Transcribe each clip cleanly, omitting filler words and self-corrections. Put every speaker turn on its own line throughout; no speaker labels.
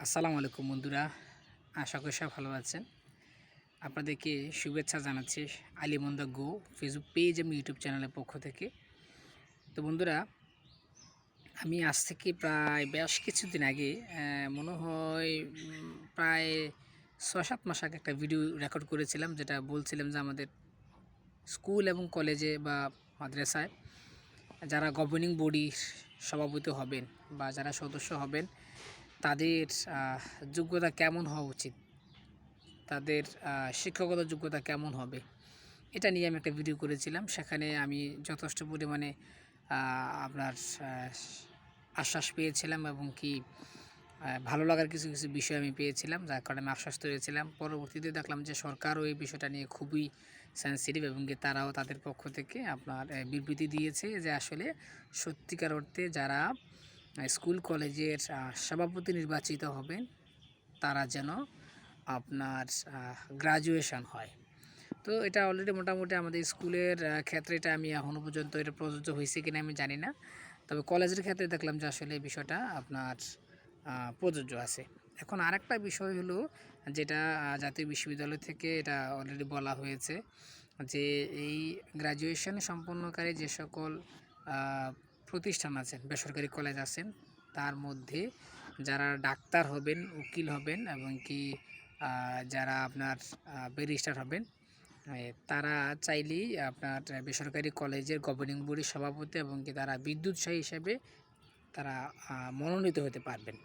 আসসালামু আলাইকুম বন্ধুরা, আশা করি সবাই ভালো আছেন। আপনাদেরকে শুভেচ্ছা জানাচ্ছি আলিম দ্য গো ফেসবুক পেজ এবং ইউটিউব চ্যানেলের পক্ষ থেকে। তো বন্ধুরা, আমি আজ থেকে প্রায় বেশ কিছুদিন আগে মনে হয় প্রায় ৬-৭ মাস আগে একটা ভিডিও রেকর্ড করেছিলাম, যেটা বলছিলাম যে আমাদের স্কুল এবং কলেজে বা মাদ্রাসায় যারা গভর্নিং বডির সভাপতি হবেন বা যারা সদস্য হবেন তাদের যোগ্যতা কেমন হওয়া উচিত, তাদের শিক্ষাগত যোগ্যতা কেমন হবে, এটা নিয়ে আমি একটা ভিডিও করেছিলাম। সেখানে আমি যথেষ্ট পরিমাণে আপনার আশ্বাস পেয়েছিলাম এবং কি ভালো লাগার কিছু কিছু বিষয় আমি পেয়েছিলাম, যার কারণে আমি আশ্বস্ত হয়েছিলাম। পরবর্তীতে দেখলাম যে সরকারও এই বিষয়টা নিয়ে খুবই সেন্সিটিভ এবং কি তারাও তাদের পক্ষ থেকে আপনার বিবৃতি দিয়েছে যে আসলে সত্যিকার অর্থে যারা স্কুল কলেজের সভাপতি নির্বাচিত হবেন তারা যেন আপনার গ্রাজুয়েশন হয়। তো এটা অলরেডি মোটামুটি আমাদের স্কুলের ক্ষেত্রে এটা আমি এখনও পর্যন্ত এটা প্রযোজ্য হয়েছে কিনা আমি জানি না। তবে কলেজের ক্ষেত্রে দেখলাম যে আসলে এই বিষয়টা আপনার প্রযোজ্য আছে। এখন আরেকটা বিষয় হলো যেটা জাতীয় বিশ্ববিদ্যালয় থেকে এটা অলরেডি বলা হয়েছে যে এই গ্র্যাজুয়েশন সম্পন্নকারী যে সকল প্রতিষ্ঠান আছেন, বেসরকারি কলেজ আছেন, তার মধ্যে যারা ডাক্তার হবেন, উকিল হবেন এবং কি যারা আপনার ব্যারিস্টার হবেন, তারা চাইলেই আপনার বেসরকারি কলেজের গভর্নিং বডির সভাপতি এবং কি তারা বিদ্যুৎসাহী হিসেবে তারা মনোনীত হতে পারবেন।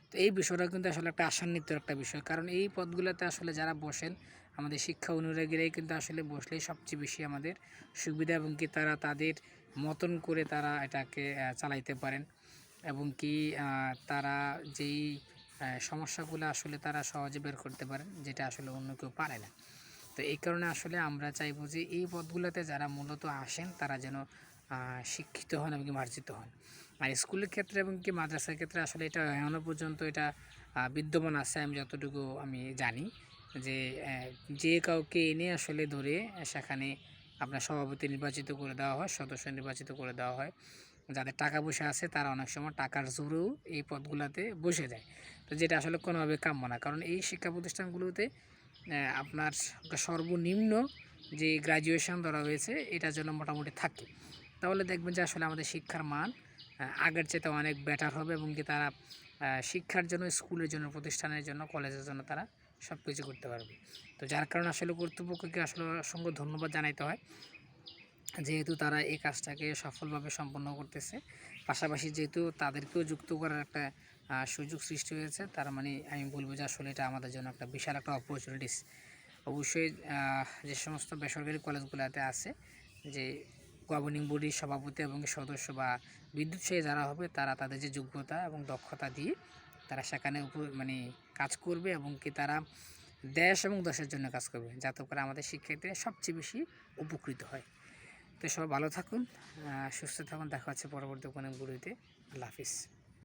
তো এই বিষয়টা কিন্তু আসলে একটা আশান্বিত একটা বিষয়, কারণ এই পদগুলোতে আসলে যারা বসেন আমাদের শিক্ষা অনুরাগীরাই কিন্তু আসলে বসলেই সবচেয়ে বেশি আমাদের সুবিধা এবং কি তারা তাদের মতন করে তারা এটাকে চালাইতে পারেন এবং কি তারা যেই সমস্যাগুলো আসলে তারা সহজে বের করতে পারেন, যেটা আসলে অন্য কেউ পারে না। তো এই কারণে আসলে আমরা চাইবো যে এই পদগুলোতে যারা মূলত আসেন তারা যেন শিক্ষিত হন এবং মার্জিত হন। আর স্কুলের ক্ষেত্রে এবং কি মাদ্রাসার ক্ষেত্রে আসলে এটা এখনও পর্যন্ত এটা বিদ্যমান আছে, আমি যতটুকু আমি জানি যে যে কাউকে এনে আসলে ধরে সেখানে আপনার সভাপতি নির্বাচিত করে দেওয়া হয়, সদস্য নির্বাচিত করে দেওয়া হয়। যাদের টাকা পয়সা আছে তারা অনেক সময় টাকার জোরেও এই পদগুলোতে বসে যায়। তো যেটা আসলে কোনোভাবে কাম্য না, কারণ এই শিক্ষা প্রতিষ্ঠানগুলোতে আপনার সর্বনিম্ন যে গ্র্যাজুয়েশন ধরা হয়েছে এটা যেন মোটামুটি থাকে, তাহলে দেখবেন যে আসলে আমাদের শিক্ষার মান আগের চাইতে অনেক বেটার হবে এবং কি তারা শিক্ষার জন্য, স্কুলের জন্য, প্রতিষ্ঠানের জন্য, কলেজের জন্য তারা সব কিছু করতে পারবে। তো যার কারণে আসলে কর্তৃপক্ষকে আসলে অসংখ্য ধন্যবাদ জানাইতে হয়, যেহেতু তারা এই কাজটাকে সফলভাবে সম্পন্ন করতেছে। পাশাপাশি যেহেতু তাদেরকেও যুক্ত করার একটা সুযোগ সৃষ্টি হয়েছে, তার মানে আমি বলবো যে আসলে এটা আমাদের জন্য একটা বিশাল একটা অপরচুনিটিস। অবশ্যই যে সমস্ত বেসরকারি কলেজগুলোতে আছে যে গভর্নিং বডির সভাপতি এবং সদস্য বা বিদ্যুৎসাহী যারা হবে, তারা তাদের যে যোগ্যতা এবং দক্ষতা দিয়ে তারা সেখানে মানে কাজ করবে এবং কি তারা দেশ এবং দেশের জন্য কাজ করবে, যাতে করে আমাদের শিক্ষার্থীরা সবচেয়ে বেশি উপকৃত হয়। তো সবাই ভালো থাকুন, সুস্থ থাকুন, দেখা হচ্ছে পরবর্তী কোনো ভিডিওতে। আল্লাহ হাফিজ।